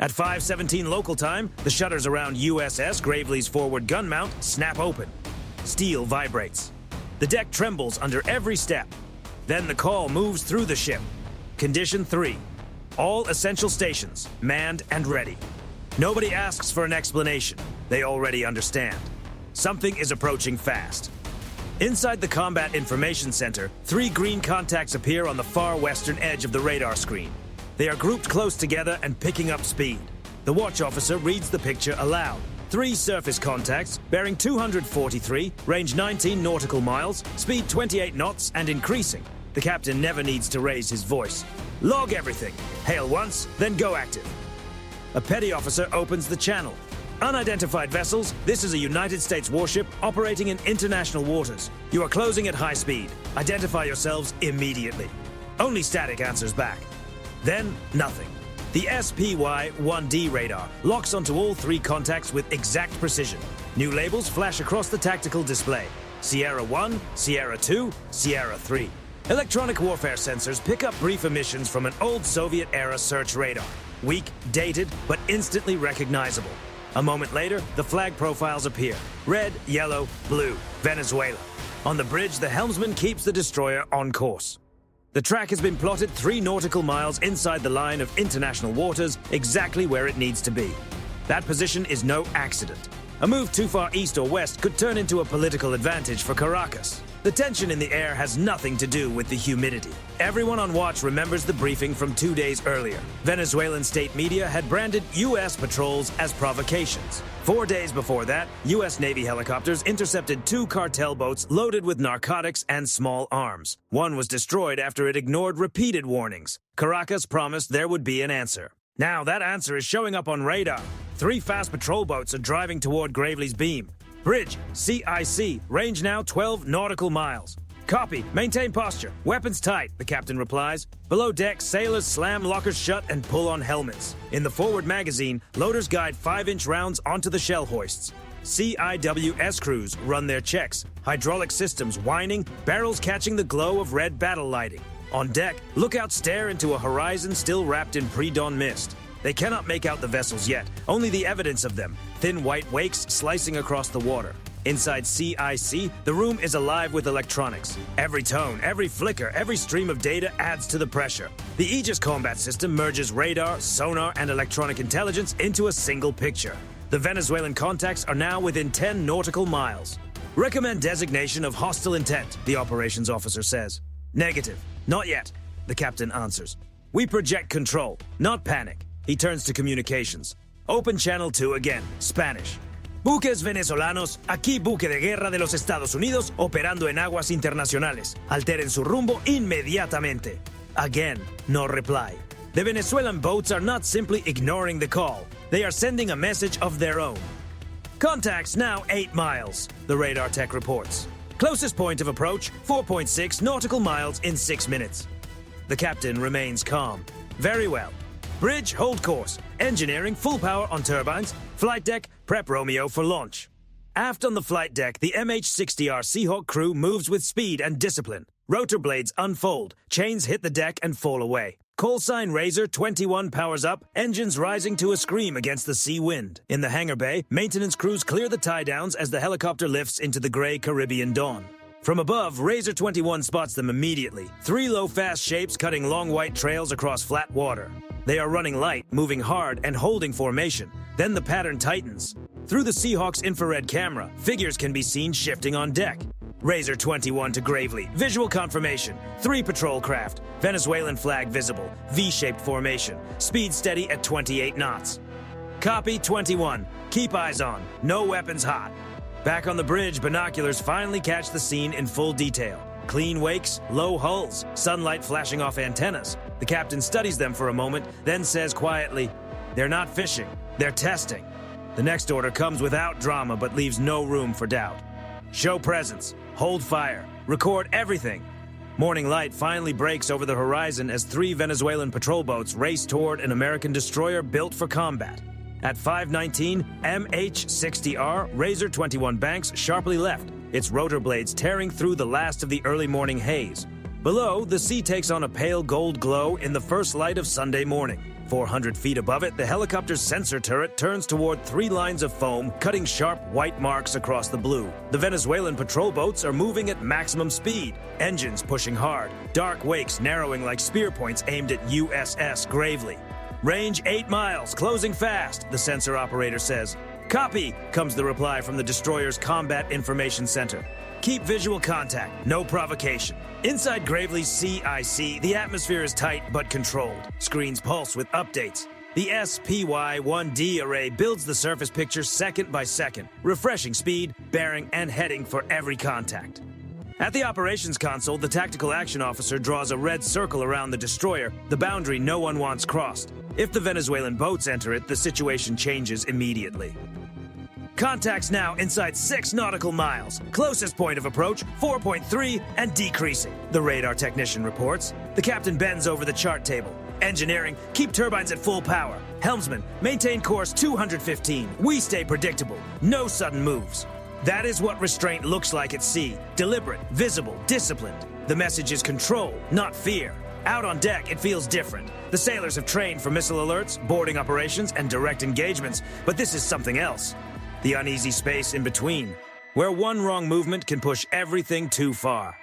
At 5:17 local time, the shutters around USS Gravely's forward gun mount snap open. Steel vibrates. The deck trembles under every step. Then the call moves through the ship. Condition 3. All essential stations, manned and ready. Nobody asks for an explanation. They already understand. Something is approaching fast. Inside the Combat Information Center, 3 green contacts appear on the far western edge of the radar screen. They are grouped close together and picking up speed. The watch officer reads the picture aloud. 3 surface contacts, bearing 243, range 19 nautical miles, speed 28 knots and increasing. The captain never needs to raise his voice. Log everything. Hail once, then go active. A petty officer opens the channel. Unidentified vessels, this is a United States warship operating in international waters. You are closing at high speed. Identify yourselves immediately. Only static answers back. Then, nothing. The SPY-1D radar locks onto all 3 contacts with exact precision. New labels flash across the tactical display. Sierra 1, Sierra 2, Sierra 3. Electronic warfare sensors pick up brief emissions from an old Soviet-era search radar. Weak, dated, but instantly recognizable. A moment later, the flag profiles appear. Red, yellow, blue, Venezuela. On the bridge, the helmsman keeps the destroyer on course. The track has been plotted 3 nautical miles inside the line of international waters, exactly where it needs to be. That position is no accident. A move too far east or west could turn into a political advantage for Caracas. The tension in the air has nothing to do with the humidity. Everyone on watch remembers the briefing from 2 days earlier. Venezuelan state media had branded U.S. patrols as provocations. 4 days before that, U.S. Navy helicopters intercepted 2 cartel boats loaded with narcotics and small arms. One was destroyed after it ignored repeated warnings. Caracas promised there would be an answer. Now that answer is showing up on radar. 3 fast patrol boats are driving toward Gravely's beam. Bridge, CIC, range now 12 nautical miles. Copy, maintain posture, weapons tight, the captain replies. Below deck, sailors slam lockers shut and pull on helmets. In the forward magazine, loaders guide 5-inch rounds onto the shell hoists. CIWS crews run their checks, hydraulic systems whining, barrels catching the glow of red battle lighting. On deck, lookouts stare into a horizon still wrapped in pre-dawn mist. They cannot make out the vessels yet, only the evidence of them, thin white wakes slicing across the water. Inside CIC, the room is alive with electronics. Every tone, every flicker, every stream of data adds to the pressure. The Aegis combat system merges radar, sonar, and electronic intelligence into a single picture. The Venezuelan contacts are now within 10 nautical miles. Recommend designation of hostile intent, the operations officer says. Negative. Not yet, the captain answers. We project control, not panic. He turns to communications. Open channel 2 again, Spanish. Buques venezolanos, aquí buque de guerra de los Estados Unidos operando en aguas internacionales. Alteren su rumbo inmediatamente. Again, no reply. The Venezuelan boats are not simply ignoring the call. They are sending a message of their own. Contacts now 8 miles, the radar tech reports. Closest point of approach, 4.6 nautical miles in 6 minutes. The captain remains calm. Very well. Bridge, hold course. Engineering, full power on turbines. Flight deck, prep Romeo for launch. Aft on the flight deck, the MH-60R Seahawk crew moves with speed and discipline. Rotor blades unfold, chains hit the deck and fall away. Call sign Razor 21 powers up, engines rising to a scream against the sea wind. In the hangar bay, maintenance crews clear the tie-downs as the helicopter lifts into the gray Caribbean dawn. From above, Razor 21 spots them immediately. 3 low-fast shapes cutting long white trails across flat water. They are running light, moving hard, and holding formation. Then the pattern tightens. Through the Seahawk's infrared camera, figures can be seen shifting on deck. Razor 21 to Gravely. Visual confirmation. 3 patrol craft. Venezuelan flag visible. V-shaped formation. Speed steady at 28 knots. Copy 21. Keep eyes on. No weapons hot. Back on the bridge, binoculars finally catch the scene in full detail. Clean wakes, low hulls, sunlight flashing off antennas. The captain studies them for a moment, then says quietly, "They're not fishing, they're testing." The next order comes without drama but leaves no room for doubt. Show presence, hold fire, record everything. Morning light finally breaks over the horizon as 3 Venezuelan patrol boats race toward an American destroyer built for combat. At 5:19, MH-60R Razor 21 banks sharply left, its rotor blades tearing through the last of the early morning haze. Below, the sea takes on a pale gold glow in the first light of Sunday morning. 400 feet above it, the helicopter's sensor turret turns toward 3 lines of foam, cutting sharp white marks across the blue. The Venezuelan patrol boats are moving at maximum speed, engines pushing hard, dark wakes narrowing like spear points aimed at USS Gravely. Range 8 miles, closing fast, the sensor operator says. Copy, comes the reply from the destroyer's Combat Information Center. Keep visual contact, no provocation. Inside Gravely's CIC, the atmosphere is tight but controlled. Screens pulse with updates. The SPY-1D array builds the surface picture second by second, refreshing speed, bearing, and heading for every contact. At the operations console, the tactical action officer draws a red circle around the destroyer, the boundary no one wants crossed. If the Venezuelan boats enter it, the situation changes immediately. Contacts now inside 6 nautical miles. Closest point of approach, 4.3, and decreasing, the radar technician reports. The captain bends over the chart table. Engineering, keep turbines at full power. Helmsman, maintain course 215. We stay predictable. No sudden moves. That is what restraint looks like at sea. Deliberate, visible, disciplined. The message is control, not fear. Out on deck, it feels different. The sailors have trained for missile alerts, boarding operations, and direct engagements, but this is something else. The uneasy space in between, where one wrong movement can push everything too far.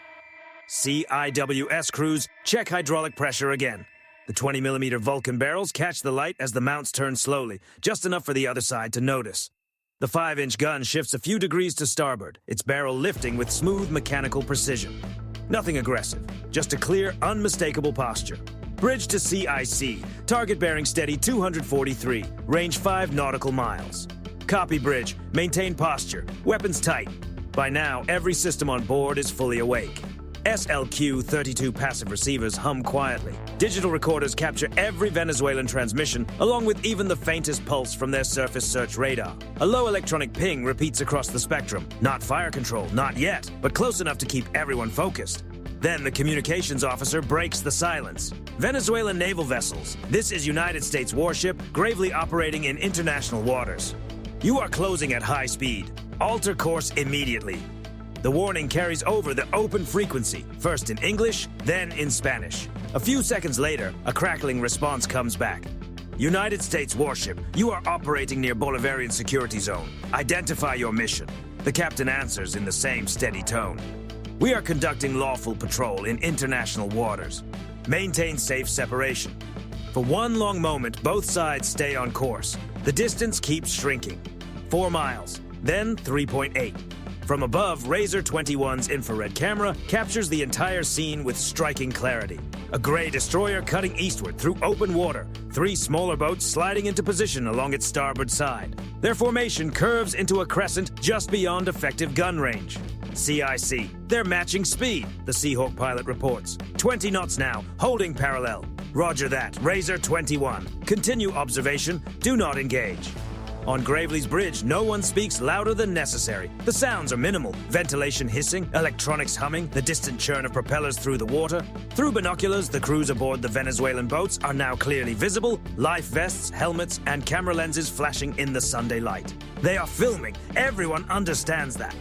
CIWS crews check hydraulic pressure again. The 20mm Vulcan barrels catch the light as the mounts turn slowly, just enough for the other side to notice. The 5-inch gun shifts a few degrees to starboard, its barrel lifting with smooth mechanical precision. Nothing aggressive, just a clear, unmistakable posture. Bridge to CIC, target bearing steady 243, range 5 nautical miles. Copy bridge, maintain posture, weapons tight. By now, every system on board is fully awake. SLQ-32 passive receivers hum quietly. Digital recorders capture every Venezuelan transmission, along with even the faintest pulse from their surface search radar. A low electronic ping repeats across the spectrum. Not fire control, not yet, but close enough to keep everyone focused. Then the communications officer breaks the silence. Venezuelan naval vessels. This is United States warship, gravely operating in international waters. You are closing at high speed. Alter course immediately. The warning carries over the open frequency, first in English, then in Spanish. A few seconds later, a crackling response comes back. United States warship, you are operating near Bolivarian security zone. Identify your mission. The captain answers in the same steady tone. We are conducting lawful patrol in international waters. Maintain safe separation. For one long moment, both sides stay on course. The distance keeps shrinking. 4 miles, then 3.8. From above, Razor 21's infrared camera captures the entire scene with striking clarity. A gray destroyer cutting eastward through open water, 3 smaller boats sliding into position along its starboard side. Their formation curves into a crescent just beyond effective gun range. CIC, they're matching speed, the Seahawk pilot reports. 20 knots now, holding parallel. Roger that, Razor 21. Continue observation, do not engage. On Gravely's bridge, no one speaks louder than necessary. The sounds are minimal. Ventilation hissing, electronics humming, the distant churn of propellers through the water. Through binoculars, the crews aboard the Venezuelan boats are now clearly visible, life vests, helmets, and camera lenses flashing in the Sunday light. They are filming. Everyone understands that.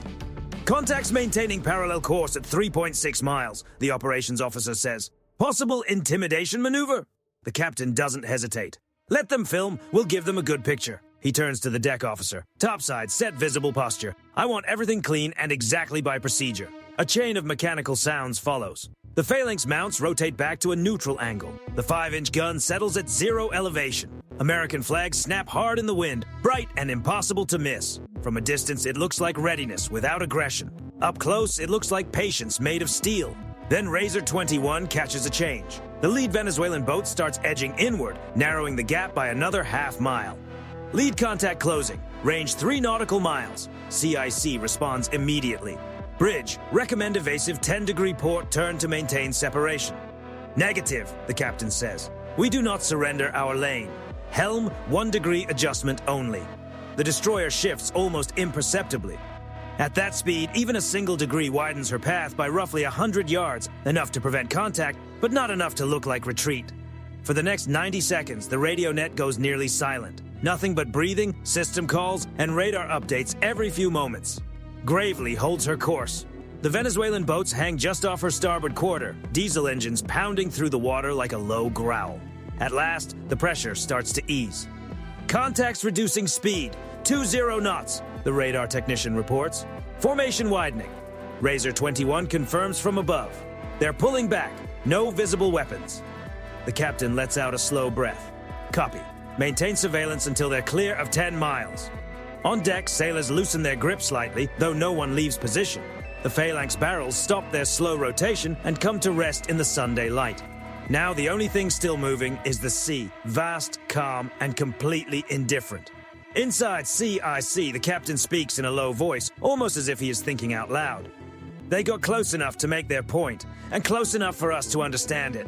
Contacts maintaining parallel course at 3.6 miles, the operations officer says. Possible intimidation maneuver? The captain doesn't hesitate. Let them film, we'll give them a good picture. He turns to the deck officer. Topside, set visible posture. I want everything clean and exactly by procedure. A chain of mechanical sounds follows. The phalanx mounts rotate back to a neutral angle. The 5-inch gun settles at 0 elevation. American flags snap hard in the wind, bright and impossible to miss. From a distance, it looks like readiness without aggression. Up close, it looks like patience made of steel. Then Razor 21 catches a change. The lead Venezuelan boat starts edging inward, narrowing the gap by another half mile. Lead contact closing. Range 3 nautical miles. CIC responds immediately. Bridge, recommend evasive 10-degree port turn to maintain separation. Negative, the captain says. We do not surrender our lane. Helm, 1-degree adjustment only. The destroyer shifts almost imperceptibly. At that speed, even a single degree widens her path by roughly 100 yards, enough to prevent contact, but not enough to look like retreat. For the next 90 seconds, the radio net goes nearly silent. Nothing but breathing, system calls, and radar updates every few moments. Gravely holds her course. The Venezuelan boats hang just off her starboard quarter, diesel engines pounding through the water like a low growl. At last, the pressure starts to ease. Contacts reducing speed, 20 knots, the radar technician reports. Formation widening. Razor 21 confirms from above. They're pulling back, no visible weapons. The captain lets out a slow breath. Copy. Maintain surveillance until they're clear of 10 miles. On deck, sailors loosen their grip slightly, though no one leaves position. The phalanx barrels stop their slow rotation and come to rest in the Sunday light. Now the only thing still moving is the sea, vast, calm, and completely indifferent. Inside CIC, the captain speaks in a low voice, almost as if he is thinking out loud. They got close enough to make their point, and close enough for us to understand it.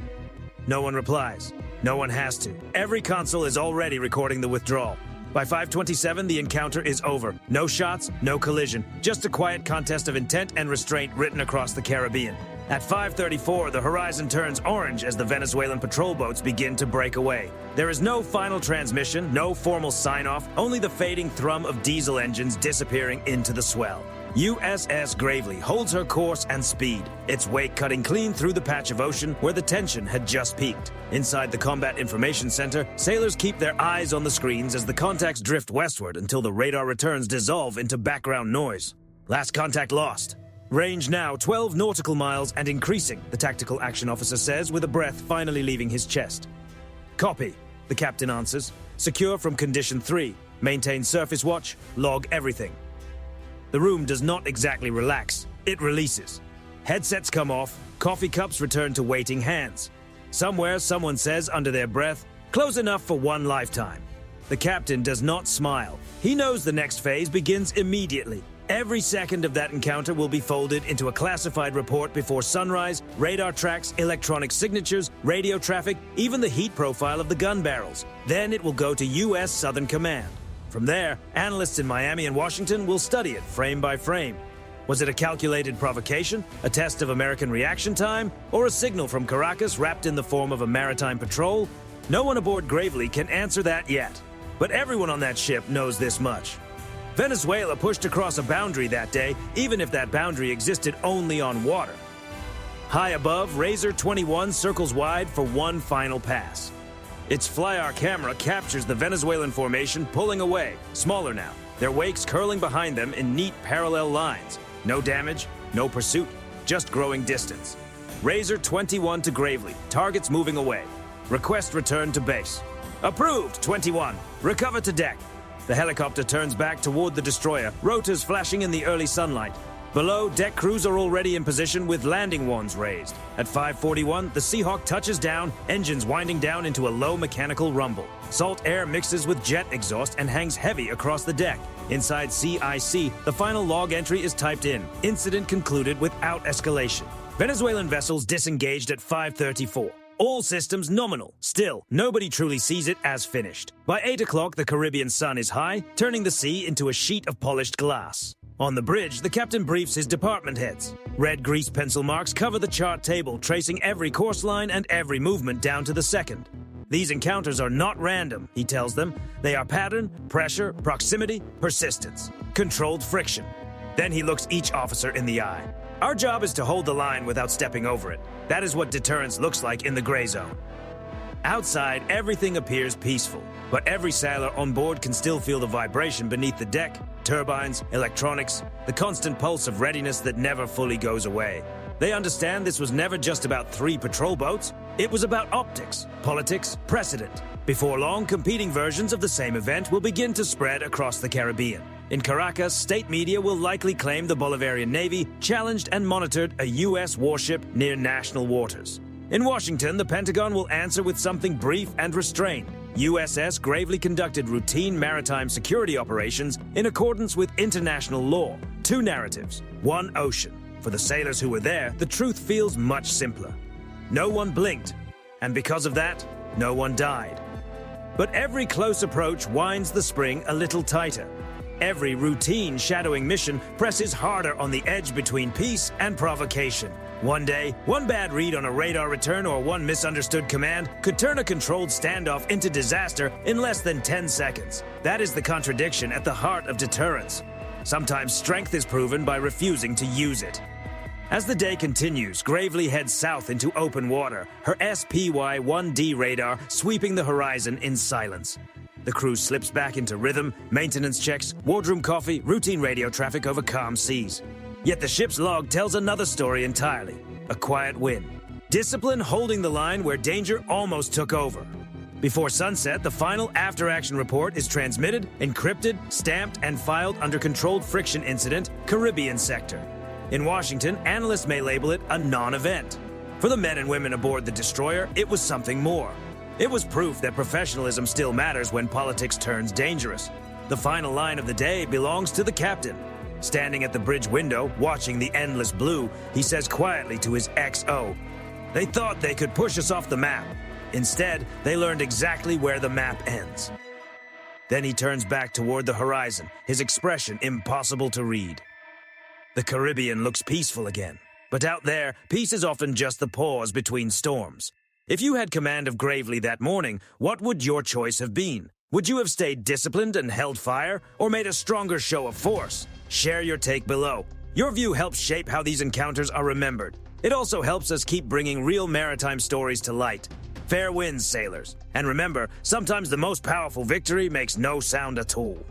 No one replies. No one has to. Every console is already recording the withdrawal. By 5:27, the encounter is over. No shots, no collision. Just a quiet contest of intent and restraint written across the Caribbean. At 5:34, the horizon turns orange as the Venezuelan patrol boats begin to break away. There is no final transmission, no formal sign-off, only the fading thrum of diesel engines disappearing into the swell. USS Gravely holds her course and speed, its wake cutting clean through the patch of ocean where the tension had just peaked. Inside the Combat Information Center, sailors keep their eyes on the screens as the contacts drift westward until the radar returns dissolve into background noise. Last contact lost. Range now 12 nautical miles and increasing, the tactical action officer says with a breath finally leaving his chest. Copy, the captain answers. Secure from condition 3. Maintain surface watch, log everything. The room does not exactly relax, it releases. Headsets come off, coffee cups return to waiting hands. Somewhere, someone says under their breath, close enough for one lifetime. The captain does not smile. He knows the next phase begins immediately. Every second of that encounter will be folded into a classified report before sunrise, radar tracks, electronic signatures, radio traffic, even the heat profile of the gun barrels. Then it will go to U.S. Southern Command. From there, analysts in Miami and Washington will study it frame by frame. Was it a calculated provocation, a test of American reaction time, or a signal from Caracas wrapped in the form of a maritime patrol? No one aboard Gravely can answer that yet. But everyone on that ship knows this much. Venezuela pushed across a boundary that day, even if that boundary existed only on water. High above, Razor 21 circles wide for one final pass. Its FLIR camera captures the Venezuelan formation pulling away, smaller now, their wakes curling behind them in neat parallel lines. No damage, no pursuit, just growing distance. Razor 21 to Gravely, targets moving away. Request return to base. Approved, 21. Recover to deck. The helicopter turns back toward the destroyer, rotors flashing in the early sunlight. Below, deck crews are already in position with landing wands raised. At 5:41, the Seahawk touches down, engines winding down into a low mechanical rumble. Salt air mixes with jet exhaust and hangs heavy across the deck. Inside CIC, the final log entry is typed in. Incident concluded without escalation. Venezuelan vessels disengaged at 5:34. All systems nominal. Still, nobody truly sees it as finished. By 8 o'clock, the Caribbean sun is high, turning the sea into a sheet of polished glass. On the bridge, the captain briefs his department heads. Red grease pencil marks cover the chart table, tracing every course line and every movement down to the second. These encounters are not random, he tells them. They are pattern, pressure, proximity, persistence. Controlled friction. Then he looks each officer in the eye. Our job is to hold the line without stepping over it. That is what deterrence looks like in the gray zone. Outside, everything appears peaceful, but every sailor on board can still feel the vibration beneath the deck, turbines, electronics, the constant pulse of readiness that never fully goes away. They understand this was never just about 3 patrol boats. It was about optics, politics, precedent. Before long, competing versions of the same event will begin to spread across the Caribbean. In Caracas, state media will likely claim the Bolivarian Navy challenged and monitored a U.S. warship near national waters. In Washington, the Pentagon will answer with something brief and restrained. USS Gravely conducted routine maritime security operations in accordance with international law. 2 narratives, 1 ocean. For the sailors who were there, the truth feels much simpler. No one blinked, and because of that, no one died. But every close approach winds the spring a little tighter. Every routine shadowing mission presses harder on the edge between peace and provocation. One day, one bad read on a radar return or one misunderstood command could turn a controlled standoff into disaster in less than 10 seconds. That is the contradiction at the heart of deterrence. Sometimes strength is proven by refusing to use it. As the day continues, Gravely heads south into open water, her SPY-1D radar sweeping the horizon in silence. The crew slips back into rhythm, maintenance checks, wardroom coffee, routine radio traffic over calm seas. Yet the ship's log tells another story entirely, a quiet win. Discipline holding the line where danger almost took over. Before sunset, the final after-action report is transmitted, encrypted, stamped, and filed under Controlled Friction Incident, Caribbean Sector. In Washington, analysts may label it a non-event. For the men and women aboard the destroyer, it was something more. It was proof that professionalism still matters when politics turns dangerous. The final line of the day belongs to the captain. Standing at the bridge window, watching the endless blue, he says quietly to his XO, "They thought they could push us off the map. Instead, they learned exactly where the map ends." Then he turns back toward the horizon, his expression impossible to read. The Caribbean looks peaceful again. But out there, peace is often just the pause between storms. If you had command of Gravely that morning, what would your choice have been? Would you have stayed disciplined and held fire, or made a stronger show of force? Share your take below. Your view helps shape how these encounters are remembered. It also helps us keep bringing real maritime stories to light. Fair winds, sailors. And remember, sometimes the most powerful victory makes no sound at all.